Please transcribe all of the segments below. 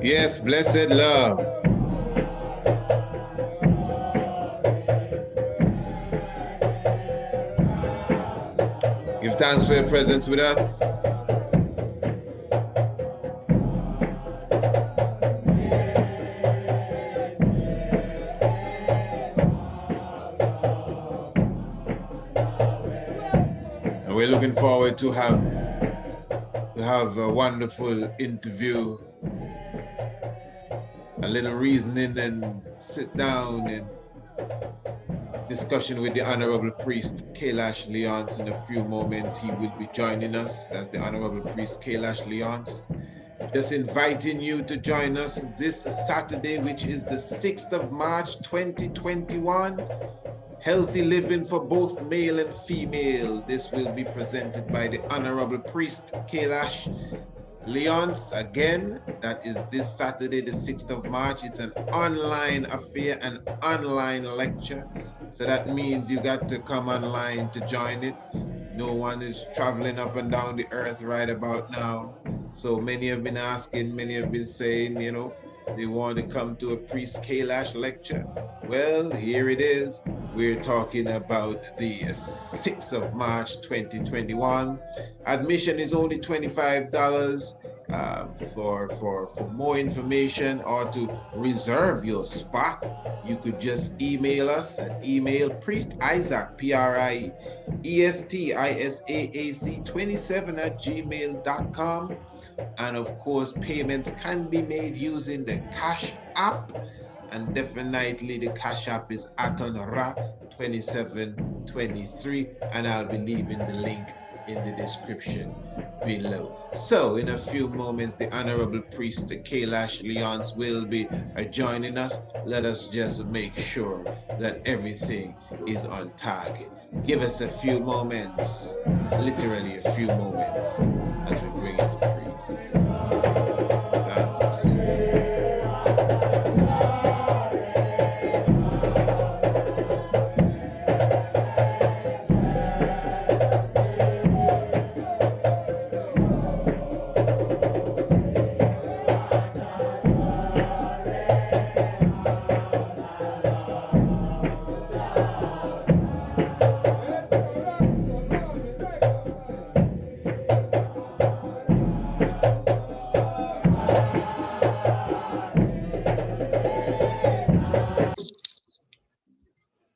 Yes, blessed love. Give thanks for your presence with us. And we're looking forward to have a wonderful interview, a little reasoning and sit down and discussion with the Honorable Priest Kailash Leonce. In a few moments, he will be joining us. That's the Honorable Priest Kailash Leonce. Just inviting you to join us this Saturday, which is the 6th of March, 2021. Healthy living for both male and female. This will be presented by the Honorable Priest Kailash Leonce. Again, that is this Saturday, the 6th of March. It's an online affair, an online lecture. So that means you got to come online to join it. No one is traveling up and down the earth right about now. So many have been asking, many have been saying, you know, they want to come to a Priest Kailash lecture. Well, here it is. We're talking about the 6th of March, 2021. Admission is only $25. For more information or to reserve your spot, you could just email us at email Priest Isaac, priestIsaac27@gmail.com. And of course, payments can be made using the Cash App. And definitely the Cash App is Atonra2723. And I'll be leaving the link in the description below. So in a few moments, the Honorable Priest Kailash Leonce will be joining us. Let us just make sure that everything is on target. Give us a few moments, literally a few moments, as we bring in the priest.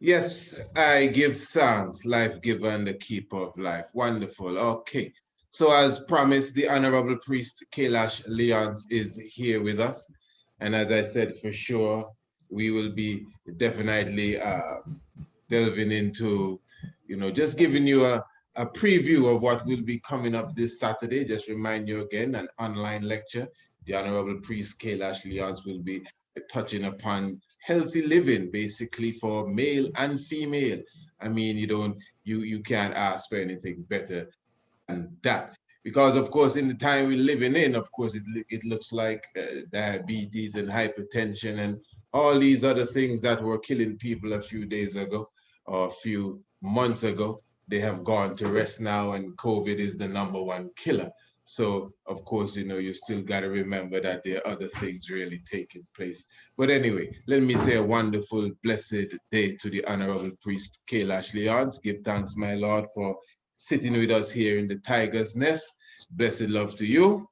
Yes, I give thanks, life giver and the keeper of life. Wonderful. Okay. So as promised, the Honorable Priest Kailash Leonce is here with us. And as I said, for sure, we will be definitely delving into, you know, just giving you a preview of what will be coming up this Saturday. Just remind you again, an online lecture. The Honorable Priest Kailash Leonce will be touching upon healthy living, basically for male and female. I mean, you can't ask for anything better than that. Because of course, in the time we're living in, of course, it looks like diabetes and hypertension and all these other things that were killing people a few days ago or a few months ago, they have gone to rest now, and COVID is the #1 killer. So, of course, you know, you still got to remember that there are other things really taking place. But anyway, let me say a wonderful, blessed day to the Honorable Priest Kailash Leonce. Give thanks, my Lord, for sitting with us here in the Tiger's Nest. Blessed love to you.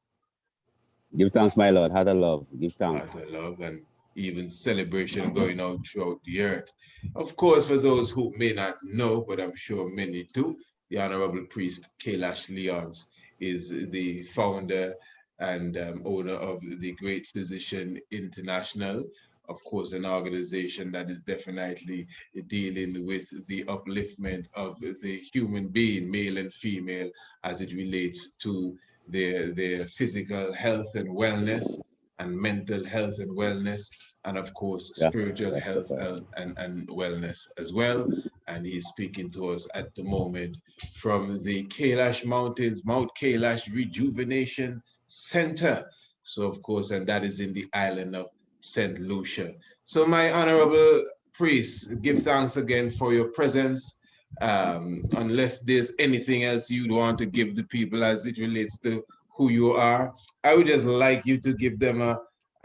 Give thanks, my Lord. Heart of love. Give thanks. Heart of love, and even celebration going on throughout the earth. Of course, for those who may not know, but I'm sure many do, the Honorable Priest Kailash Leonce is the founder and owner of the Great Physician International, of course, an organization that is definitely dealing with the upliftment of the human being, male and female, as it relates to their physical health and wellness, and mental health and wellness, and of course, Yeah, spiritual health Rastafari. and wellness as well. And he's speaking to us at the moment from the Kailash Mountains, Mount Kailash Rejuvenation Center. So, of course, and that is in the island of St. Lucia. So, my honorable priest, give thanks again for your presence. Unless there's anything else you'd want to give the people as it relates to who you are, I would just like you to give them a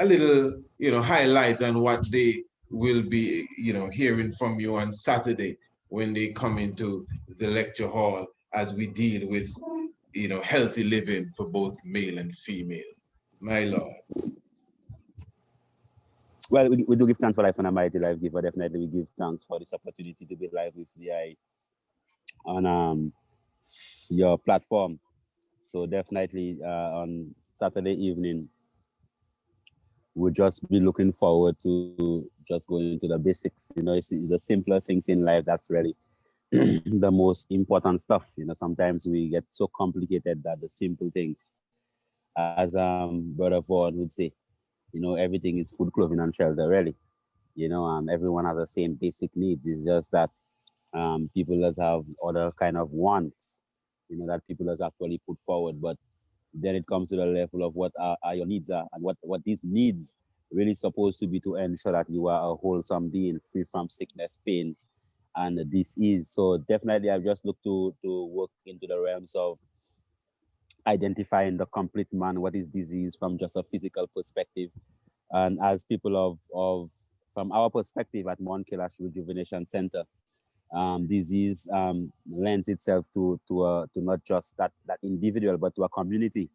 little, highlight on what they will be, hearing from you on Saturday when they come into the lecture hall as we deal with, healthy living for both male and female. My Lord. Well, we do give thanks for life and a mighty life giver. Definitely, we give thanks for this opportunity to be live with VI on your platform. So definitely on Saturday evening, we'll just be looking forward to just going into the basics. It's the simpler things in life that's really the most important stuff. Sometimes we get so complicated that the simple things, as Brother Vaughan would say, everything is food, clothing, and shelter, really. Everyone has the same basic needs. It's just that people that have other kind of wants, that people has actually put forward. But then it comes to the level of what are your needs are, and what these needs really supposed to be to ensure that you are a wholesome being, free from sickness, pain, and disease. So definitely, I've just looked to work into the realms of identifying the complete man, what is disease from just a physical perspective, and as people of from our perspective at Mount Kailash Rejuvenation Center, disease lends itself to not just that individual, but to a community.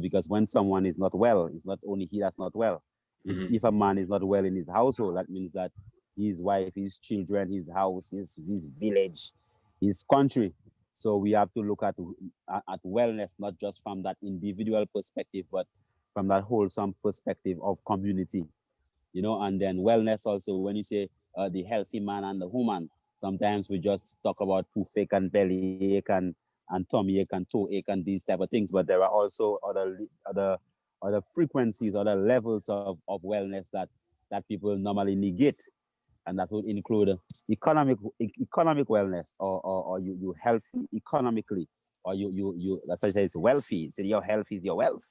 Because when someone is not well, it's not only he that's not well. If a man is not well in his household, that means that his wife, his children, his house, his village, his country. So we have to look at wellness not just from that individual perspective, but from that wholesome perspective of community. And then wellness also, when you say the healthy man and the woman, sometimes we just talk about toothache and bellyache and tummy ache and toe ache and these type of things, but there are also other frequencies, other levels of wellness that people normally negate, and that would include economic wellness, or you healthy economically, or you that's why I say it's wealthy. So your health is your wealth,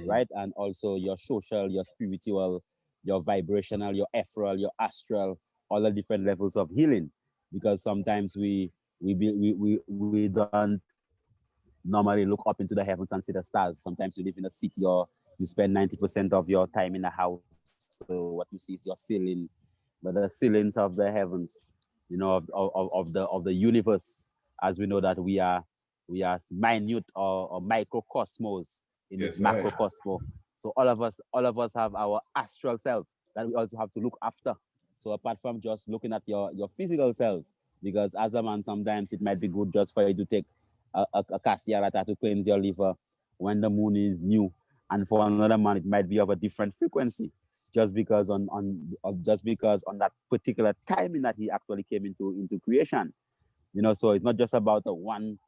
right? And also your social, your spiritual, your vibrational, your ethereal, your astral, all the different levels of healing. Because sometimes we don't normally look up into the heavens and see the stars. Sometimes you live in a city, or you spend 90% of your time in a house, so what you see is your ceiling, but the ceilings of the heavens, of the universe, as we know that we are minute, or microcosmos in this Yes, I. macrocosmos. So all of us have our astral self that we also have to look after. So apart from just looking at your physical self, because as a man, sometimes it might be good just for you to take a cassiarata to cleanse your liver when the moon is new, and for another man it might be of a different frequency, just because just because on that particular timing that he actually came into creation. So it's not just about a one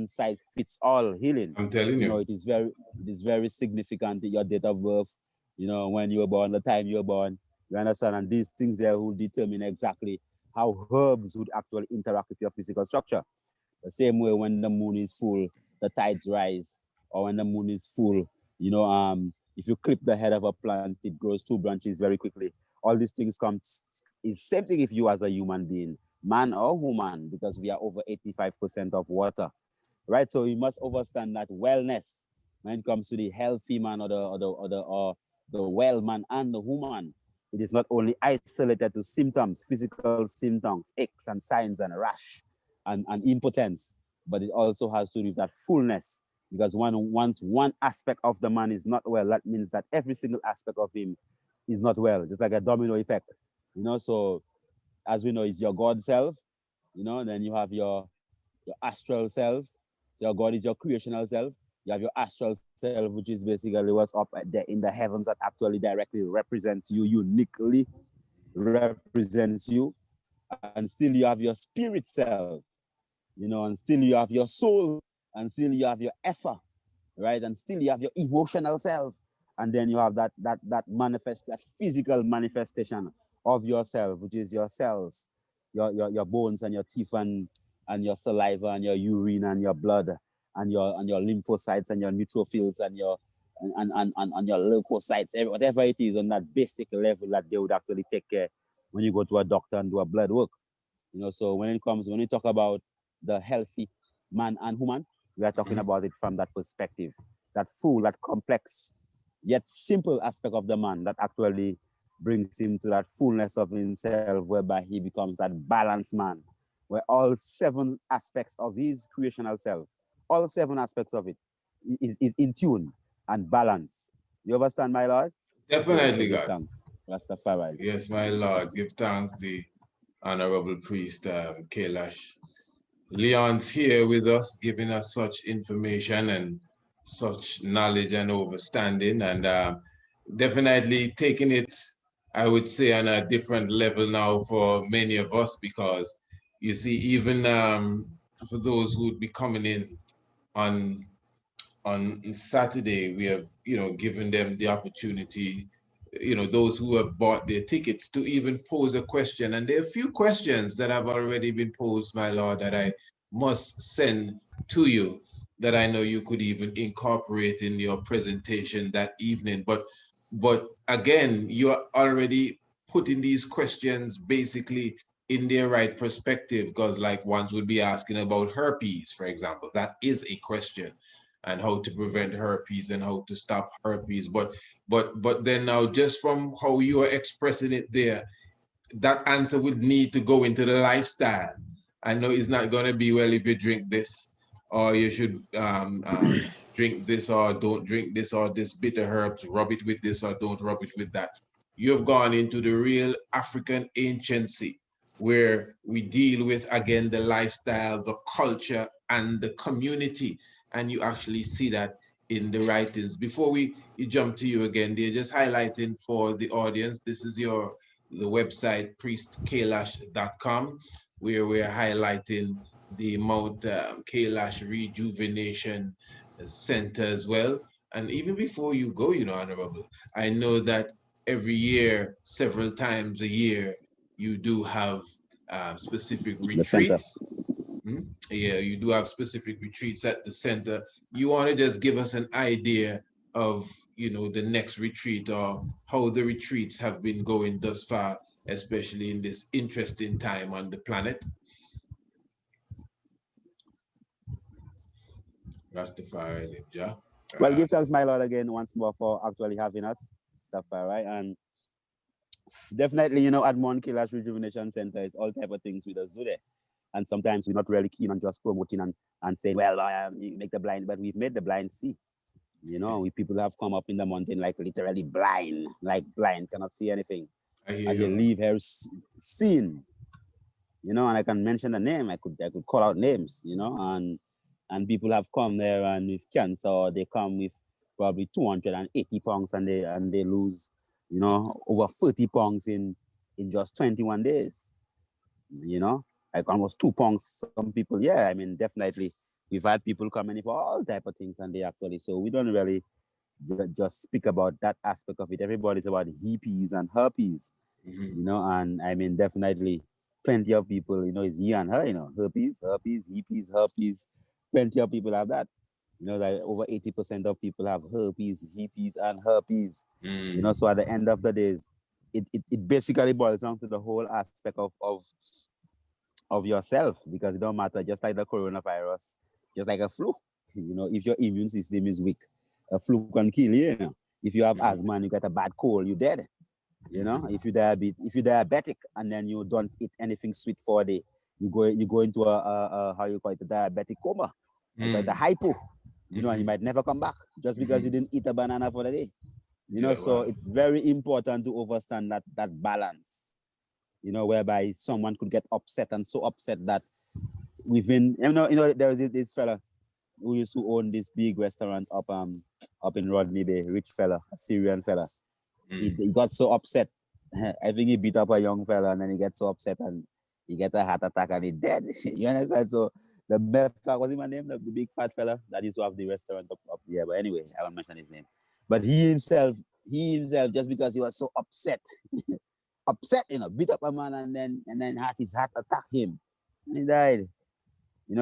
size fits all healing. I'm telling you. It is very significant, your date of birth, when you were born, the time you were born, you understand, and these things there will determine exactly how herbs would actually interact with your physical structure. The same way, when the moon is full, the tides rise, or when the moon is full, if you clip the head of a plant, it grows two branches very quickly. All these things come is same thing if you as a human being, man or woman, because we are over 85% of water, right? So you must understand that wellness, when it comes to the healthy man, or the well man and the woman, it is not only isolated to symptoms, physical symptoms, aches and signs and rash and impotence, but it also has to do with that fullness. Because once one aspect of the man is not well, that means that every single aspect of him is not well, just like a domino effect. So as we know, it's your God self, then you have your astral self. So your God is your creational self. You have your astral self, which is basically what's up in the heavens that actually directly represents you, uniquely represents you. And still you have your spirit self, and still you have your soul, and still you have your effort, right? And still you have your emotional self. And then you have that physical manifestation of yourself, which is your cells, your bones and your teeth and your saliva and your urine and your blood and your lymphocytes and your neutrophils and your leukocytes, whatever it is on that basic level that they would actually take care when you go to a doctor and do a blood work. So when we talk about the healthy man and woman, we are talking about it from that perspective, that full, that complex, yet simple aspect of the man that actually brings him to that fullness of himself, whereby he becomes that balanced man, where all 7 aspects of his creational self, all 7 aspects of it is in tune and balance. You understand, my Lord? Definitely, So give God. thanks. Rastafari. Yes, my Lord. Give thanks, the Honorable Priest Kailash. Leon's here with us, giving us such information and such knowledge and understanding, and definitely taking it, I would say, on a different level now for many of us, because you see, even for those who would be coming in on Saturday, we have, given them the opportunity, those who have bought their tickets, to even pose a question. And there are a few questions that have already been posed, my Lord, that I must send to you, that I know you could even incorporate in your presentation that evening. But again, you're already putting these questions basically in their right perspective, because like ones would be asking about herpes, for example. That is a question, and how to prevent herpes and how to stop herpes. But then now, just from how you are expressing it there, that answer would need to go into the lifestyle. I know it's not going to be, well, if you drink this, or you should drink this, or don't drink this, or this bitter herbs, rub it with this, or don't rub it with that. You've gone into the real African anciency, where we deal with, again, the lifestyle, the culture, and the community. And you actually see that in the writings. Before we jump to you again, they're just highlighting for the audience, this is the website priestkailash.com, where we're highlighting the Mount Kailash Rejuvenation Center as well. And even before you go, Honorable, I know that every year, several times a year, you do have specific retreats. Yeah, you do have specific retreats at the center. You want to just give us an idea of, the next retreat, or how the retreats have been going thus far, especially in this interesting time on the planet? Rastafari, Libja. Well, give thanks, my Lord, again once more for actually having us. Stuff, all right. And definitely, at Mount Kailash Rejuvenation Center, it's all type of things we just do there. And sometimes we're not really keen on just promoting and saying, well, you make the blind, but we've made the blind see. We people have come up in the mountain like literally blind, cannot see anything. And they leave here seen. And I can mention the name. I could call out names, and people have come there and with cancer, or they come with probably 280 pounds and they lose, over 30 pounds in just 21 days. Like almost 2 pounds. Some people, yeah, I mean, definitely we've had people coming in for all type of things, and they actually, so we don't really just speak about that aspect of it. Everybody's about hippies and herpes, and I mean, definitely plenty of people, is he and her, herpes, hippies, herpes. Plenty of people have that. Like over 80% of people have herpes, hippies, and herpes. So at the end of the days, it basically boils down to the whole aspect of yourself, because it don't matter, just like the coronavirus, just like a flu. If your immune system is weak, a flu can kill you. If you have asthma and you get a bad cold, you're dead. If you're diabetic and then you don't eat anything sweet for a day, you go into a how you call it, a diabetic coma, like a hypo, and you might never come back just because you didn't eat a banana for the day. So it's very important to understand that balance, whereby someone could get upset and so upset that within, there was this fella, who used to own this big restaurant up in Rodney Bay, rich fella, a Syrian fella. He got so upset. I think he beat up a young fella and then he gets so upset and he get a heart attack and he dead. You understand? So the Mefta, what's his name? The big fat fella that used to have the restaurant up there. But anyway, I won't mention his name. But he himself, just because he was so upset, beat up a man and then his heart attacked him. And he died.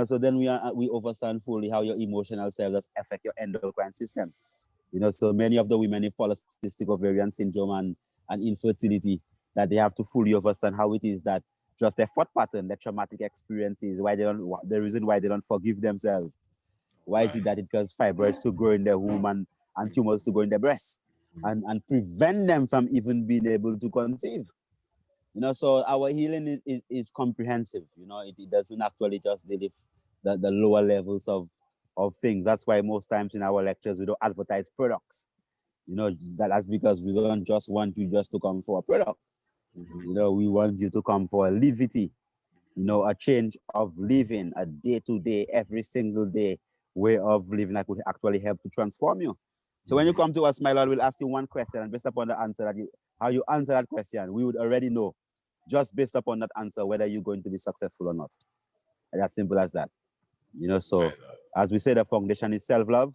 So then we understand fully how your emotional self does affect your endocrine system. So many of the women with polycystic ovarian syndrome and infertility, that they have to fully understand how it is that just their thought pattern, their traumatic experiences, the reason why they don't forgive themselves. Why is it that it causes fibroids to grow in their womb and tumors to grow in their breasts and prevent them from even being able to conceive? So our healing is comprehensive. It doesn't actually just deal with the lower levels of things. That's why most times in our lectures we don't advertise products. That's because we don't just want you just to come for a product. We want you to come for a levity, a change of living, a day-to-day, every single day way of living that could actually help to transform you. So when you come to us, my Lord, we'll ask you one question, and based upon the answer how you answer that question, we would already know, just based upon that answer, whether you're going to be successful or not. As simple as that. So as we say, the foundation is self-love.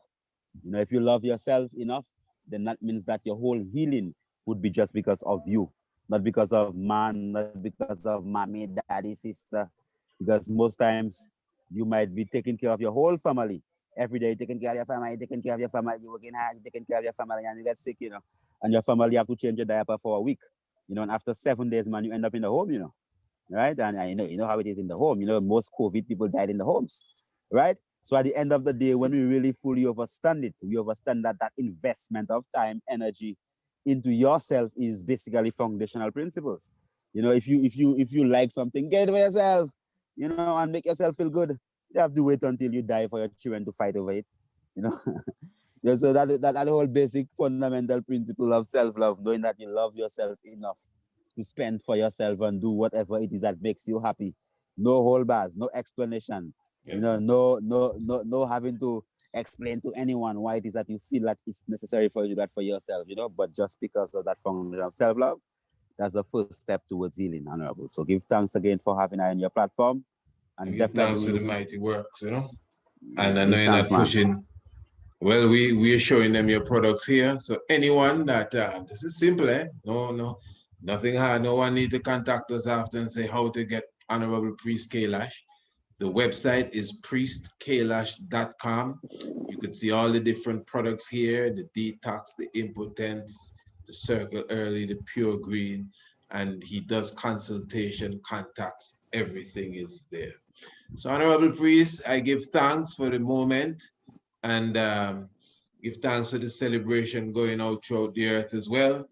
If you love yourself enough, then that means that your whole healing would be just because of you, not because of man, not because of mommy, daddy, sister. Because most times you might be taking care of your whole family. Every day, taking care of your family, taking care of your family, you're working hard, taking care of your family, and you get sick, and your family have to change your diaper for a week. And after 7 days, man, you end up in the home, right? And you know how it is in the home. Most COVID people died in the homes, right? So at the end of the day, when we really fully understand it, we understand that investment of time, energy into yourself is basically foundational principles. If you like something, get it for yourself, and make yourself feel good. You have to wait until you die for your children to fight over it, you know. So that whole basic fundamental principle of self-love, knowing that you love yourself enough to spend for yourself and do whatever it is that makes you happy. No hold bars, no explanation. Yes. No having to explain to anyone why it is that you feel that it's necessary for you to do that for yourself, but just because of that foundation of self-love, that's the first step towards healing, Honorable. So give thanks again for having I on your platform. And give thanks to the mighty works, And I know you're not pushing. Well, we are showing them your products here. So anyone that, this is simple, No, nothing hard. No one need to contact us after and say how to get Honorable Priest Kailash. The website is priestkailash.com. You could see all the different products here, the detox, the impotence, the circle early, the pure green, and he does consultation, contacts, everything is there. So Honorable Priest, I give thanks for the moment and give thanks for the celebration going out throughout the earth as well.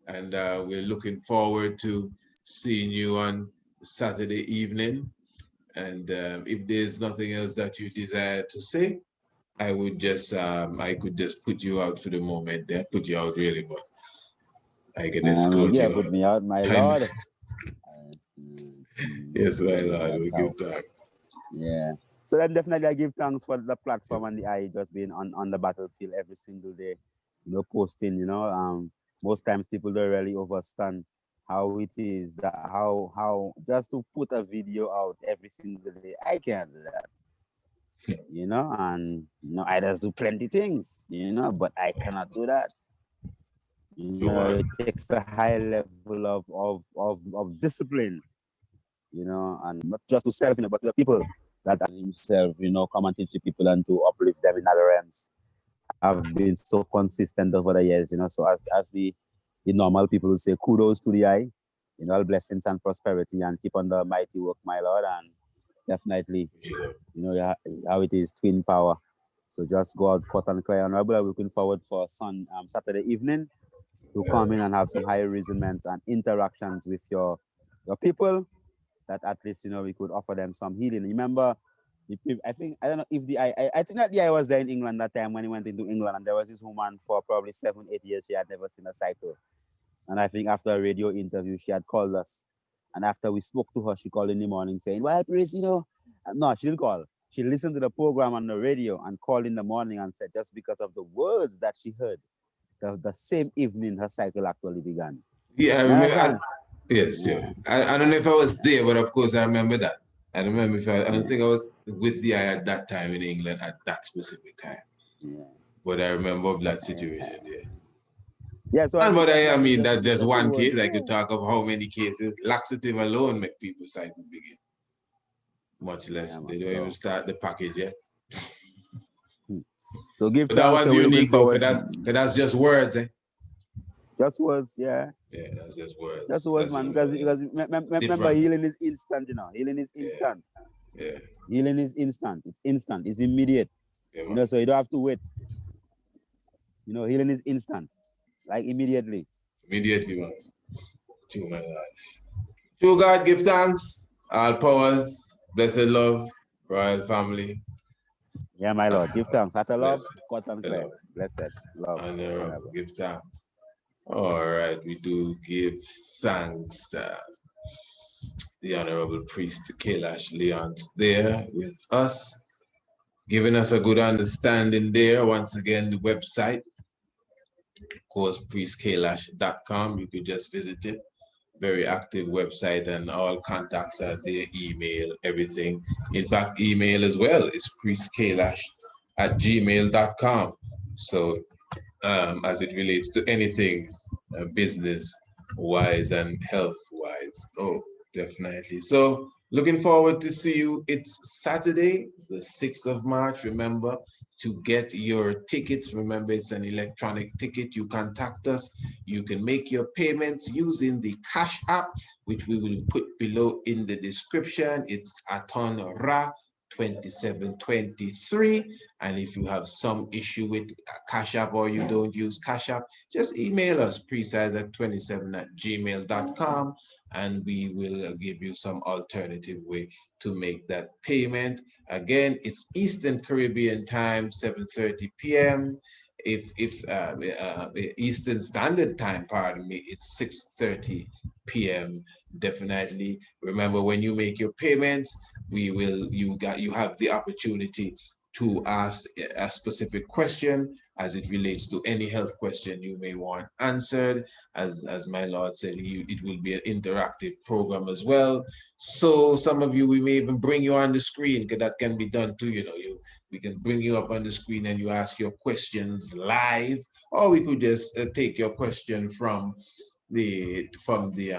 And we're looking forward to seeing you on Saturday evening. And if there's nothing else that you desire to say, I would just, I could just put you out for the moment there, put you out really well. I can escort you put me out, my Lord. Yes, my Lord, we give thanks. Yeah. So then definitely I give thanks for the platform and the eye just being on the battlefield every single day, posting, most times people don't really understand how it is that how just to put a video out every single day, I can't do that. And I just do plenty things, but I cannot do that. It takes a high level of discipline, and not just to self, but to the people that himself, come and teach the people and to uplift them in other realms. I've been so consistent over the years, so as the normal people who say, kudos to the eye, all blessings and prosperity, and keep on the mighty work, my Lord, and definitely, how it is, twin power. So just go out, cut and clear, Honorable. I'm looking forward for Saturday evening to come in and have some high reasonments and interactions with your people, that at least, we could offer them some healing. Remember, I don't know if I think that the I was there in England that time when he went into England, and there was this woman for probably 7-8 years, she had never seen a cycle. And I think after a radio interview, she had called us. And after we spoke to her, she called in the morning saying, well, Priest, no, she didn't call. She listened to the program on the radio and called in the morning and said just because of the words that she heard, the same evening her cycle actually began. Yeah, I You remember. understand? Yes, yeah. Yeah, I don't know if I was there, but of course I remember that. I remember if I don't yeah, think I was with the eye at that time in England at that specific time. yeah. But I remember of that situation, yeah. Yeah, so I And think but I definitely mean just that's just listen to the one case. words. I Yeah. could talk of how many cases laxative alone make people cycle begin. Much less Yeah, they man. don't even start the package yet. Hmm. So give But that thanks. one's So we're looking unique though, forward. cause that's just words, eh? Just words, yeah. Yeah, that's just Just words. words, That's man. just Because remember, different. healing is instant, you know. Healing is Yeah, instant. yeah, Healing is instant. It's instant. It's immediate. yeah, You man. know, so you don't have to wait. You know, healing is instant, like immediately. Immediately, man. To my God. To God give thanks. All powers, blessed love, royal family. Yeah, my Lord. Give Rastafari. thanks. At a love, Blessed. cut and clear. Love. Blessed love Honorable. forever. Give thanks. All right, we do give thanks. The Honorable Priest Kailash Leon's there with us, giving us a good understanding there. Once again, the website, of course, priestkailash.com. You could just visit it. Very active website, and all contacts are there, email, everything. In fact, email as well is priestkailash@gmail.com. So as it relates to anything business wise and health wise. Oh, definitely. So looking forward to see you. It's Saturday, the 6th of March. Remember to get your tickets. Remember, it's an electronic ticket. You contact us. You can make your payments using the Cash App, which we will put below in the description. It's Aton Ra 2723. And if you have some issue with Cash App or you don't use Cash App, just email us precise27@gmail.com, and we will give you some alternative way to make that payment. Again, it's Eastern Caribbean time, 7:30 p.m. If Eastern Standard Time, pardon me, it's 6:30 p.m. Definitely remember, when you make your payments, you have the opportunity to ask a specific question as it relates to any health question you may want answered. As my Lord said, it will be an interactive program as well. So some of you, we may even bring you on the screen, because that can be done too. We can bring you up on the screen and you ask your questions live, or we could just take your question from the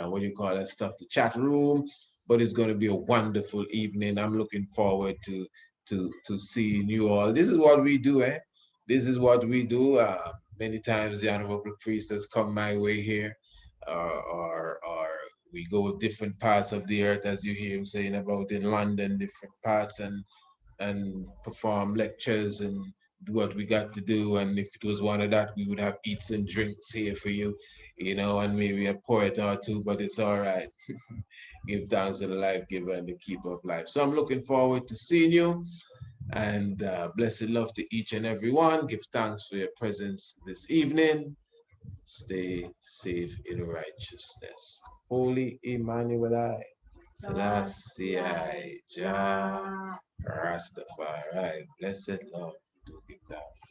what do you call that stuff, the chat room. But it's going to be a wonderful evening. I'm looking forward to seeing you all. This is what we do, eh? This is what we do. Many times the honorable priest has come my way here, or we go different parts of the earth, as you hear him saying about in London, different parts, and perform lectures and do what we got to do. And if it was one of that, we would have eats and drinks here for you, and maybe a poet or two, but it's all right. Give thanks to the life giver and the keeper of life. So I'm looking forward to seeing you, and blessed love to each and every one. Give thanks for your presence this evening. Stay safe in righteousness. Holy Emmanuel, Selassie, Jah, Rastafari. Blessed love. Do give thanks.